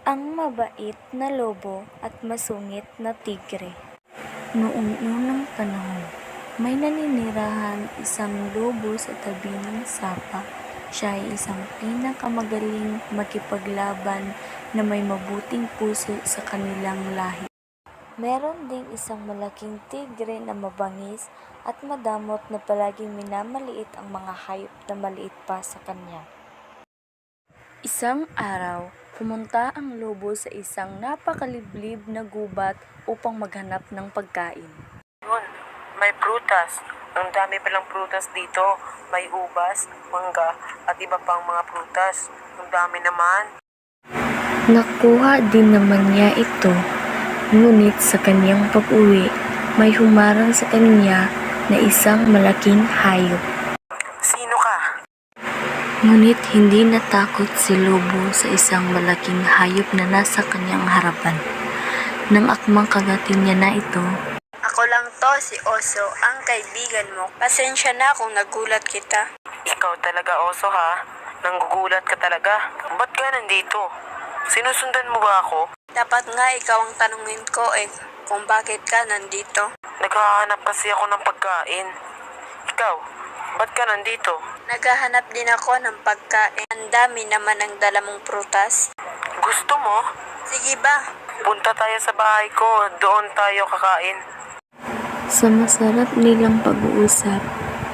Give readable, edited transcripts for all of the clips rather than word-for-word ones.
Ang mabait na lobo at masungit na tigre. Noong unang panahon, may naninirahan isang lobo sa tabi ng sapa. Siya ay isang pinakamagaling makipaglaban na may mabuting puso sa kanilang lahi. Meron ding isang malaking tigre na mabangis at madamot na palaging minamaliit ang mga hayop na maliit pa sa kanya. Isang araw, pumunta ang lobo sa isang napakaliblib na gubat upang maghanap ng pagkain. Yun, may prutas. Ang dami palang prutas dito. May ubas, mangga, at iba pang mga prutas. Ang dami naman. Nakuha din naman niya ito, ngunit sa kanyang pag-uwi, may humarang sa kanya na isang malaking hayop. Sino ka? Ngunit hindi natakot si lobo sa isang malaking hayop na nasa kanyang harapan. Nang akmang kagatin niya na ito, Ako lang to, si Oso, ang kaibigan mo. Pasensya na kung nagulat kita. Ikaw talaga, Oso, ha? Nanggugulat ka talaga. Ba't ka nandito? Sinusundan mo ba ako? Dapat nga ikaw ang tanungin ko kung bakit ka nandito. Naghahanap kasi ako ng pagkain. Ikaw, ba't ka nandito? Naghahanap din ako ng pagkain. Ang dami naman ang dala mong prutas. Gusto mo? Sige ba? Punta tayo sa bahay ko. Doon tayo kakain. sa masarap nilang pag-uusap,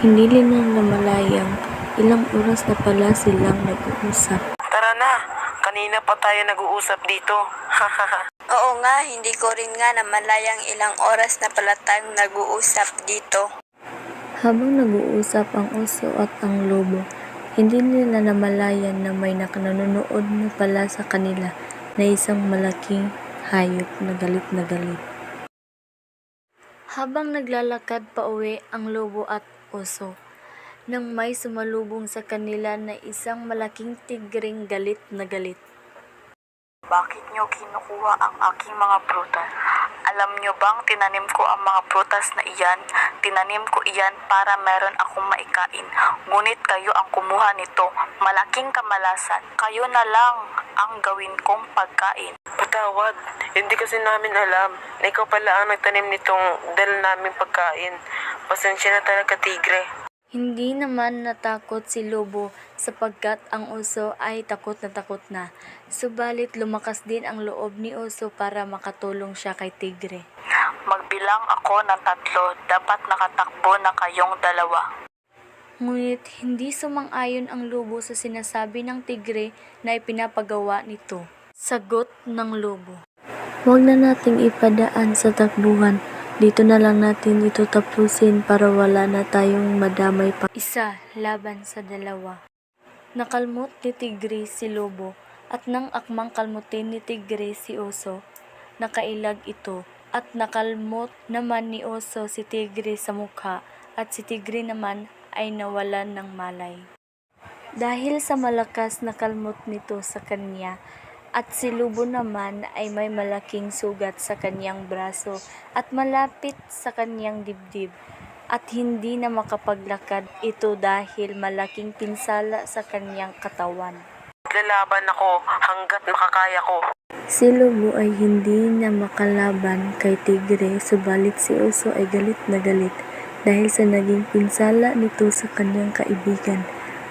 hindi nila namalayang ilang oras na pala silang nag-uusap. Tara na. Kanina pa tayo nag-uusap dito. Oo nga, hindi ko rin nga namalayang ilang oras na pala tayong nag-uusap dito. Habang nag-uusap ang oso at ang lobo, hindi nila namalayan na may nanonood na pala sa kanila na isang malaking hayop na galit na galit. Habang naglalakad pa uwi ang lobo at oso, nang may sumalubong sa kanila na isang malaking tigring galit na galit. Bakit nyo kinukuha ang aking mga prutas? Alam nyo bang tinanim ko ang mga prutas na iyan? Tinanim ko iyan para meron akong maikain. Ngunit kayo ang kumuha nito. Malaking kamalasan. Kayo na lang ang gawin kong pagkain. Patawad. Hindi kasi namin alam na ikaw pala ang nagtanim nitong dala naming pagkain. Pasensya na talaga, tigre. Hindi naman natakot si lobo sapagkat ang oso ay takot na. Subalit lumakas din ang loob ni oso para makatulong siya kay tigre. Magbilang ako ng 3. Dapat nakatakbo na kayong 2. Ngunit hindi sumang-ayon ang lobo sa sinasabi ng tigre na ipinapagawa nito. Sagot ng lobo: "Huwag na nating ipadaan sa takbuhan. Dito na lang natin ito tapusin para wala na tayong madamay pa." 1 laban sa 2. Nakalmot ni tigre si lobo at nang akmang kalmutin ni tigre si oso, nakailag ito at nakalmot naman ni oso si tigre sa mukha at si tigre naman ay nawalan ng malay. Dahil sa malakas na kalmot nito sa kanya, at si lobo naman ay may malaking sugat sa kanyang braso at malapit sa kanyang dibdib, at hindi na makapaglakad ito dahil malaking pinsala sa kanyang katawan. Lalaban ako hanggat makakaya ko. Si lobo ay hindi na makalaban kay tigre, subalit si oso ay galit na galit dahil sa naging pinsala nito sa kanyang kaibigan,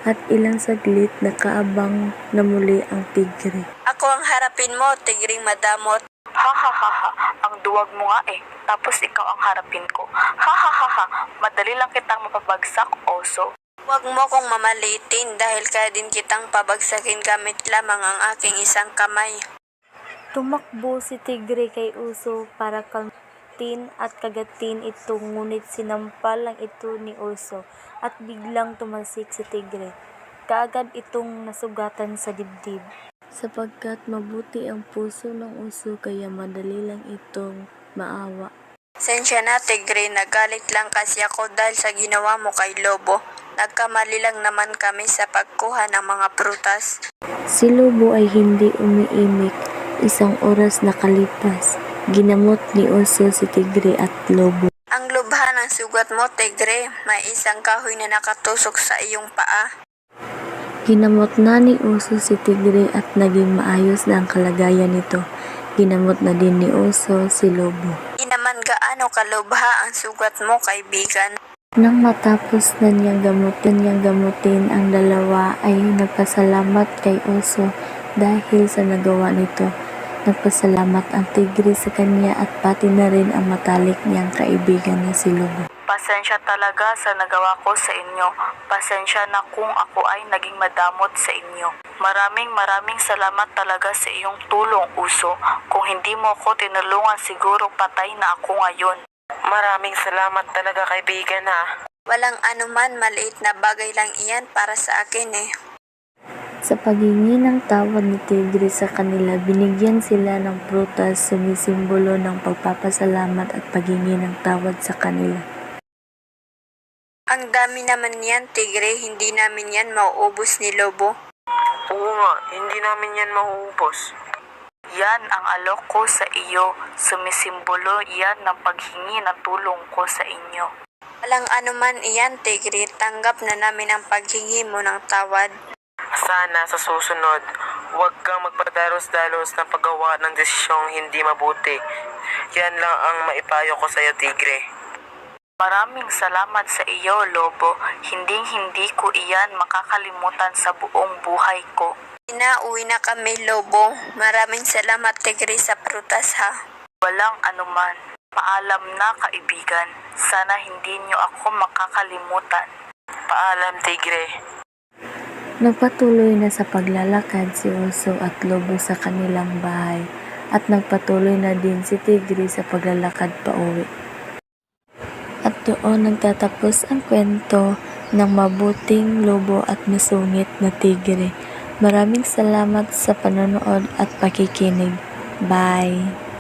at ilang saglit nakaabang na muli ang tigre. Ako ang harapin mo, tigring madamot. Ha ha ha ha, ang duwag mo nga tapos ikaw ang harapin ko. Ha ha ha ha, madali lang kitang mapabagsak, oso. Huwag mo kong mamalitin dahil kaya din kitang pabagsakin gamit lamang ang aking isang kamay. Tumakbo si tigre kay oso para kalmutin at kagatin ito, ngunit sinampal lang ito ni oso at biglang tumalsik si tigre. Kaagad itong nasugatan sa dibdib. Sapagkat mabuti ang puso ng oso, kaya madali lang itong maawa. Sensya na, tigre, nagalit lang kasi ako dahil sa ginawa mo kay lobo. Nagkamali lang naman kami sa pagkuha ng mga prutas. Si lobo ay hindi umiimik. 1 oras nakalipas. Ginamot ni oso si tigre at lobo. Ang lubha ng sugat mo, tigre. May isang kahoy na nakatusok sa iyong paa. Ginamot na ni Oso si Tigre at naging maayos na ang kalagayan nito. Ginamot na din ni Oso si Lobo. Di naman gaano kalubha ang sugat mo, kaibigan. Nang matapos na niyang gamutin ang dalawa ay nagpasalamat kay Oso dahil sa nagawa nito. Nagpasalamat ang Tigre sa kanya at pati na rin ang matalik niyang kaibigan na si Lobo. Pasensya talaga sa nagawa ko sa inyo. Pasensya na kung ako ay naging madamot sa inyo. Maraming salamat talaga sa iyong tulong, Uso. Kung hindi mo ko tinulungan, siguro patay na ako ngayon. Maraming salamat talaga, kaibigan ha. Walang anuman, maliit na bagay lang iyan para sa akin eh. Sa paghingi ng tawad ni Tigre sa kanila, binigyan sila ng prutas, sumisimbolo ng pagpapasalamat at paghingi ng tawad sa kanila. Ang dami naman yan, Tigre. Hindi namin yan mauubos ni Lobo. Oo nga, hindi namin yan mauubos. Yan ang alok ko sa iyo. Sumisimbolo yan ng paghingi ng tulong ko sa inyo. Walang anuman iyan, Tigre. Tanggap na namin ang paghingi mo ng tawad. Sana sa susunod, huwag kang magpadalos-dalos ng paggawa ng desisyong hindi mabuti. Yan lang ang maipayo ko sa iyo, Tigre. Maraming salamat sa iyo, Lobo. Hindi ko iyan makakalimutan sa buong buhay ko. Uwi na kami, Lobo. Maraming salamat, Tigre, sa prutas ha. Walang anuman. Paalam na, kaibigan. Sana hindi niyo ako makakalimutan. Paalam, Tigre. Nagpatuloy na sa paglalakad si Oso at Lobo sa kanilang bahay at nagpatuloy na din si Tigre sa paglalakad pauwi. At doon nagtatapos ang kwento ng mabuting lobo at masungit na tigre. Maraming salamat sa panonood at pakikinig. Bye!